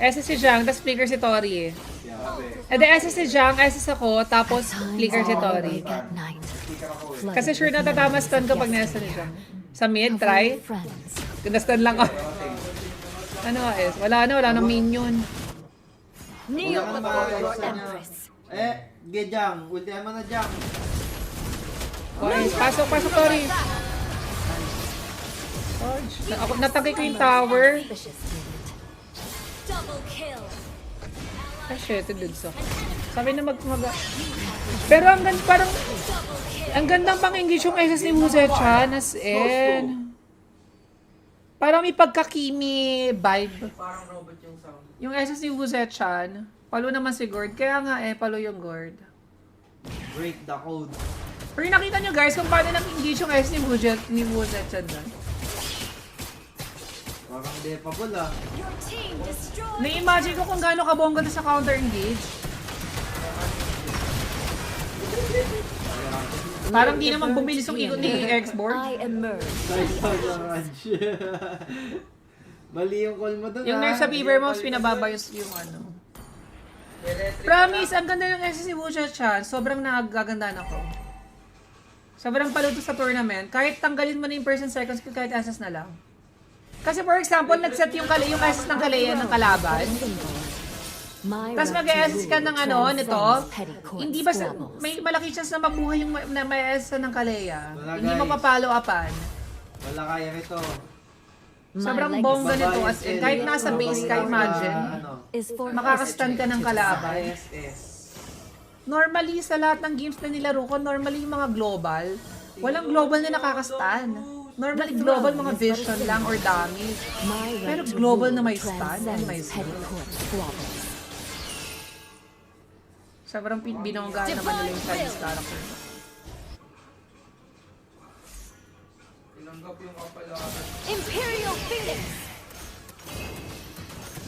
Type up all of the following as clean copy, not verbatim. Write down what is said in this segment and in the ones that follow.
SS si Jang, tapos flicker si Tori. Yeah. Eh di SS si Jang, SS ako, tapos flicker si Tori. At night. Kasi sure na tatama stun ko pag nasa ni Jang. Sa mid, try. Friends. Kinastan lang ako. Ano nga is? Wala na minion. Kneel Wala kang before your makakasa niya. empress. Jang. Ultihan mo na Jang. Okay, pasok, Tori. Ako, natagay ko yung tower. Vicious movement. Double kill. Ah, shit, dude so. Sabi na Pero ang ganda, parang, ang gandang pang-engage yung SS ni Wuzechan, as in. Parang may pagka-Kimi vibe. Parang robot yung sound. Yung SS ni Wuzechan, palo naman si Gord. Kaya nga palo yung Gord. Break the code. Pero nakita nyo guys kung paano nag-engage yung SS ni Wuzechan doon. Parang defable ah. Your team destroyed. Na-imagine ko kung gaano kabongga na sa counter-engage. Parang di naman bumilis yung ikot ni X-Board. I emerge. Mali yung call mo dun Yung ah. nerf sa Beaver Mouse, pinababayos yung ano. Promise, ang ganda ng SS ni Wuzechan. Sobrang nagagandaan ako. Sobrang paluto sa tournament. Kahit tanggalin mo na yung percent seconds, kahit SS na lang. Kasi for example, nag-set yung SS ng Kalea ng kalaban. Tapos mag-SS ka ng nito, hindi ba may malaki chance na mabuhay yung na may SS ng Kalea. Wala, Hindi mo guys. pa-follow upan. Wala kaya nito. Sobrang bongga nito as in. Kahit nasa base ka, imagine. Makakastan ka ng kalaban. SS. Normally, sa lahat ng games na nilaro ko, normally yung mga global, walang global na nakakastan. Normally, global mga vision lang or damage. Pero global na may stun and may skill. Sobrang binongga naman nila yung Chinese character. Tinanggap yung kapalaran. Imperial Phoenix.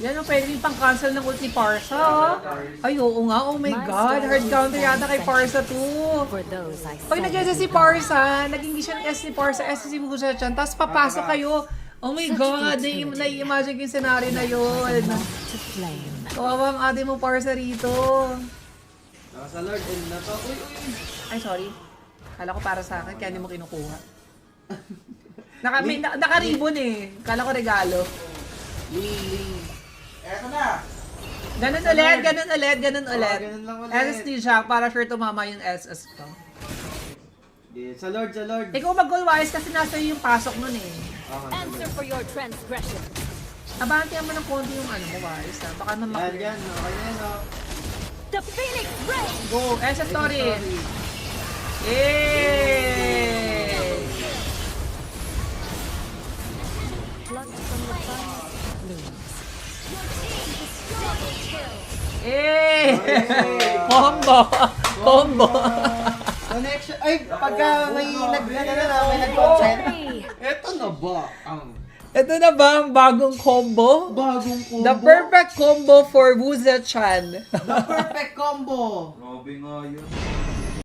Yan ang pwede rin pang-cancel ng ult ni Parsa. Ay, oo nga. Oh my God. Hard counter yata kay Parsa too. For those I Pag nag-SS si Parsa, naging siya ng S ni Parsa, S si Wuzechan, tapos papasok kayo. Oh my God, nai-imagine ko yung scenario na yun. to flame. Kawawa ang ate mo Parsa rito. Nasa Lord and na to. Uy, uy. Ay, sorry. Kala ko para sa akin, kaya hindi mo kinukuha. Naka-ribbon eh. Kala ko regalo. Ling. Eto na! Ganun ulit, ganun ulit, ganun ulit. ganun lang ulit. SS ni Jack para sure tumama yung SS ko. Yeah, sa Lord, sa Lord. Ikaw mag-goal wise kasi nasa iyo yung pasok nun eh. Answer for your transgression. Abantihan mo ng konti yung mo wise ha. Baka Yan, mamakli. yan. Okay na yan, oh. The Phoenix Ray. Go, SS story. Sorry. Yay! Plucked from the finest blooms. Double kill! Yay! Yay! Combo! Combo! Connection. Ay, pagka may nag-consent. Victory. Eto na ba ang Ito na ba ang bagong combo? bagong combo? The perfect combo for Wuzechan. The perfect combo. Grabe nga yun.